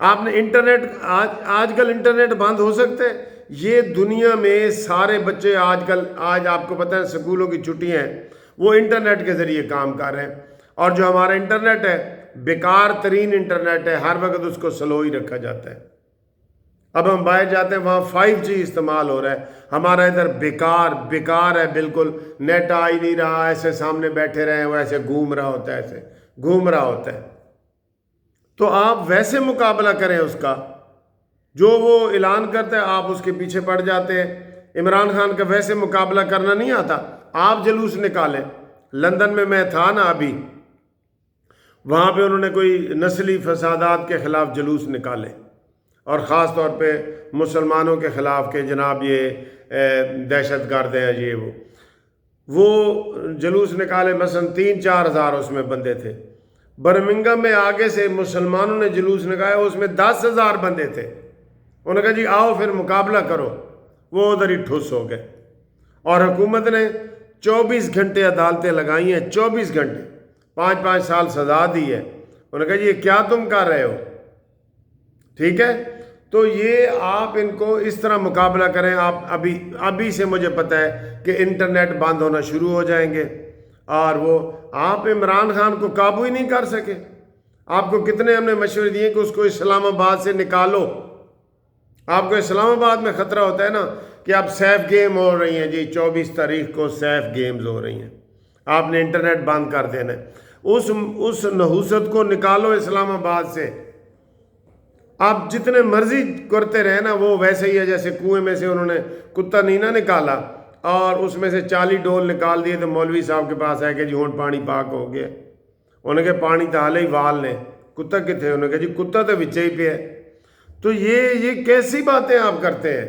آپ نے انٹرنیٹ آج کل انٹرنیٹ بند ہو سکتے ہیں؟ یہ دنیا میں سارے بچے آج آپ کو پتہ ہے سکولوں کی چھٹیاں ہیں، وہ انٹرنیٹ کے ذریعے کام کر رہے ہیں، اور جو ہمارا انٹرنیٹ ہے بیکار ترین انٹرنیٹ ہے، ہر وقت اس کو سلو ہی رکھا جاتا ہے۔ اب ہم باہر جاتے ہیں وہاں 5G استعمال ہو رہا ہے، ہمارا ادھر بیکار ہے، بالکل نیٹ آ ہی نہیں رہا، ایسے سامنے بیٹھے رہے وہ ایسے گھوم رہا ہوتا ہے۔ تو آپ ویسے مقابلہ کریں اس کا، جو وہ اعلان کرتا ہے آپ اس کے پیچھے پڑ جاتے ہیں۔ عمران خان کا ویسے مقابلہ کرنا نہیں آتا، آپ جلوس نکالیں۔ لندن میں تھا نا ابھی، وہاں پہ انہوں نے کوئی نسلی فسادات کے خلاف جلوس نکالے، اور خاص طور پہ مسلمانوں کے خلاف کہ جناب یہ دہشت گرد ہیں، یہ وہ جلوس نکالے، مثلا 3-4 ہزار اس میں بندے تھے۔ برمنگم میں آگے سے مسلمانوں نے جلوس نکایا، اس میں 10,000 بندے تھے، انہوں نے کہا جی آؤ پھر مقابلہ کرو، وہ ادھر ہی ٹھوس ہو گئے۔ اور حکومت نے 24 گھنٹے عدالتیں لگائی ہیں، 24 گھنٹے، 5-5 سال سزا دی ہے۔ انہوں نے کہا جی یہ کیا تم کر رہے ہو؟ ٹھیک ہے، تو یہ آپ ان کو اس طرح مقابلہ کریں۔ آپ ابھی سے مجھے پتہ ہے کہ انٹرنیٹ بند ہونا شروع ہو جائیں گے، اور وہ آپ عمران خان کو قابو ہی نہیں کر سکے۔ آپ کو کتنے ہم نے مشورے دیے کہ اس کو اسلام آباد سے نکالو۔ آپ کو اسلام آباد میں خطرہ ہوتا ہے نا کہ اب سیف گیم ہو رہی ہیں جی، 24 تاریخ کو سیف گیمز ہو رہی ہیں، آپ نے انٹرنیٹ بند کر دینا ہے۔ اس نحوست کو نکالو اسلام آباد سے۔ آپ جتنے مرضی کرتے رہے نا، وہ ویسے ہی ہے جیسے کنویں میں سے انہوں نے کتا نہیں نہ نکالا اور اس میں سے 40 ڈول نکال دیے، تو مولوی صاحب کے پاس آئے کہ جی ہون پانی پاک ہو گیا۔ انہوں نے کہا پانی تو حالے ہی وال نے، کتا کتنے؟ انہوں نے کہا جی کتا تو وچے ہی پہ ہے۔ تو یہ کیسی باتیں آپ کرتے ہیں؟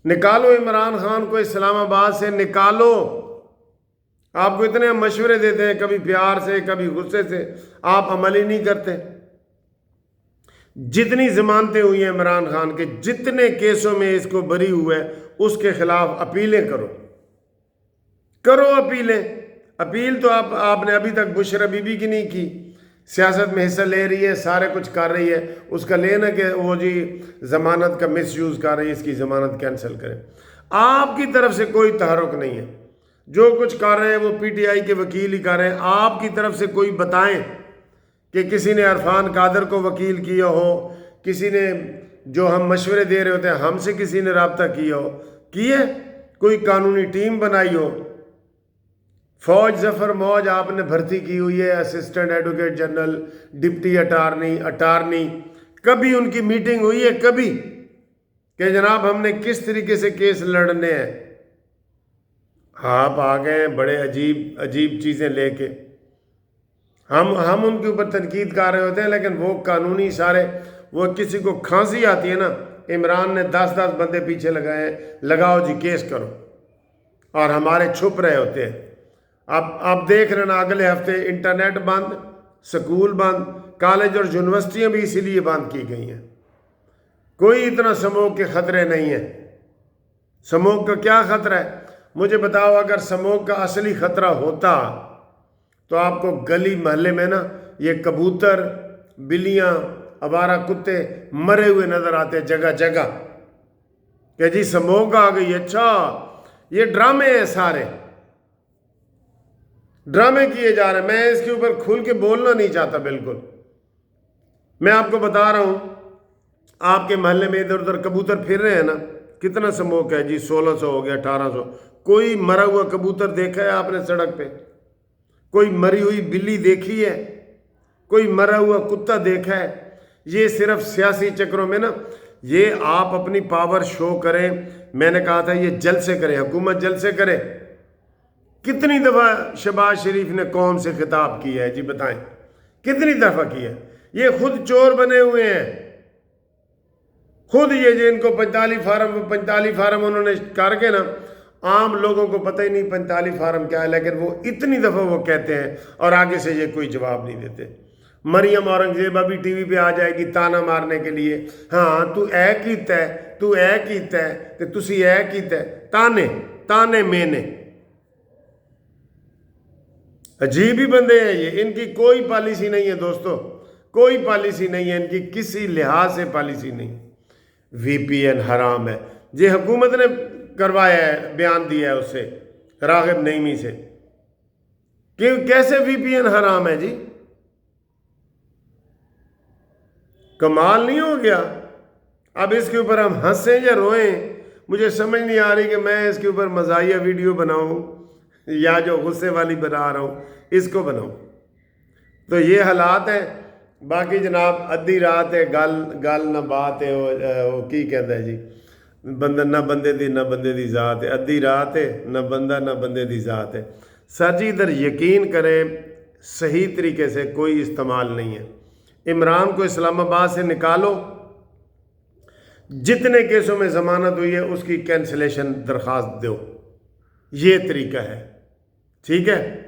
نکالو عمران خان کو اسلام آباد سے، نکالو۔ آپ کو اتنے مشورے دیتے ہیں، کبھی پیار سے کبھی غصے سے، آپ عمل ہی نہیں کرتے۔ جتنی ضمانتیں ہوئی ہیں عمران خان کے، جتنے کیسوں میں اس کو بری ہوا ہے، اس کے خلاف اپیلیں کرو اپیلیں۔ اپیل تو آپ نے ابھی تک بشرا بی بی کی نہیں کی، سیاست میں حصہ لے رہی ہے، سارے کچھ کر رہی ہے، اس کا لینا کہ وہ جی ضمانت کا مس یوز کر رہی ہے، اس کی ضمانت کینسل کریں۔ آپ کی طرف سے کوئی تحرک نہیں ہے، جو کچھ کر رہے ہیں وہ PTI کے وکیل ہی کر رہے ہیں۔ آپ کی طرف سے کوئی بتائیں کہ کسی نے عرفان قادر کو وکیل کیا ہو، کسی نے جو ہم مشورے دے رہے ہوتے ہیں ہم سے کسی نے رابطہ کیا ہو، کوئی قانونی ٹیم بنائی ہو۔ فوج ظفر موج آپ نے بھرتی کی ہوئی ہے، assistant advocate general, deputy attorney, کبھی ان کی میٹنگ ہوئی ہے کبھی کہ جناب ہم نے کس طریقے سے کیس لڑنے ہیں؟ آپ آ گئے بڑے عجیب چیزیں لے کے، ہم ان کے اوپر تنقید کر رہے ہوتے ہیں، لیکن وہ قانونی سارے، وہ کسی کو کھانسی آتی ہے نا، عمران نے 10 بندے پیچھے لگائے ہیں، لگاؤ جی کیس کرو، اور ہمارے چھپ رہے ہوتے ہیں۔ اب دیکھ رہے نا اگلے ہفتے انٹرنیٹ بند، سکول بند، کالج اور یونیورسٹیاں بھی اسی لیے بند کی گئی ہیں۔ کوئی اتنا سموگ کے خطرے نہیں ہیں۔ سموگ کا کیا خطرہ ہے؟ مجھے بتاؤ، اگر سموگ کا اصلی خطرہ ہوتا تو آپ کو گلی محلے میں نا یہ کبوتر، بلیاں، آوارہ کتے مرے ہوئے نظر آتے جگہ جگہ کہ جی سموگ آ گئی۔ اچھا، یہ ڈرامے ہیں، سارے ڈرامے کیے جا رہے ہیں۔ میں اس کے اوپر کھل کے بولنا نہیں چاہتا بالکل۔ میں آپ کو بتا رہا ہوں، آپ کے محلے میں ادھر ادھر کبوتر پھر رہے ہیں نا، کتنا سموگ ہے جی؟ 1600 ہو گیا، 1800۔ کوئی مرا ہوا کبوتر دیکھا ہے آپ نے سڑک پہ؟ کوئی مری ہوئی بلی دیکھی ہے؟ کوئی مرا ہوا کتا دیکھا ہے؟ یہ صرف سیاسی چکروں میں نا، یہ آپ اپنی پاور شو کریں۔ میں نے کہا تھا یہ جلسے کریں، حکومت جلسے کرے۔ کتنی دفعہ شہباز شریف نے قوم سے خطاب کیا ہے جی؟ بتائیں کتنی دفعہ کیا ہے؟ یہ خود چور بنے ہوئے ہیں، خود یہ جن کو 45 فارم انہوں نے کر کے نا، عام لوگوں کو پتہ ہی نہیں 45 فارم کیا ہے، لیکن وہ اتنی دفعہ وہ کہتے ہیں اور آگے سے یہ کوئی جواب نہیں دیتے۔ مریم اورنگزیب ابھی ٹی وی پہ آ جائے گی تانا مارنے کے لیے، ہاں تو اے کیتا ہے کہ تسی اے کیتا ہے، تانے میں عجیب ہی بندے ہیں یہ، ان کی کوئی پالیسی نہیں ہے دوستو۔ کوئی پالیسی نہیں ہے ان کی، کسی لحاظ سے پالیسی نہیں۔ وی پی این حرام ہے، یہ حکومت نے کروایا ہے، بیان دیا ہے اس سے، راغب نعیمی سے۔ کیسے وی پی این حرام ہے جی؟ کمال نہیں ہو گیا؟ اب اس کے اوپر ہم ہنسیں یا روئیں، مجھے سمجھ نہیں آ رہی کہ میں اس کے اوپر مزاحیہ ویڈیو بناؤں یا جو غصے والی بنا رہا ہوں اس کو بناؤں۔ تو یہ حالات ہیں۔ باقی جناب ادھی رات ہے گل نہ بات ہے، وہ کی کہتا ہے جی، بندہ نہ بندے دی نہ بندے دی ذات ہے، ادھی رات ہے نہ بندہ نہ بندے دی ذات ہے۔ سر جی ادھر یقین کریں، صحیح طریقے سے کوئی استعمال نہیں ہے۔ عمران کو اسلام آباد سے نکالو، جتنے کیسوں میں ضمانت ہوئی ہے اس کی کینسلیشن درخواست دو، یہ طریقہ ہے، ٹھیک ہے۔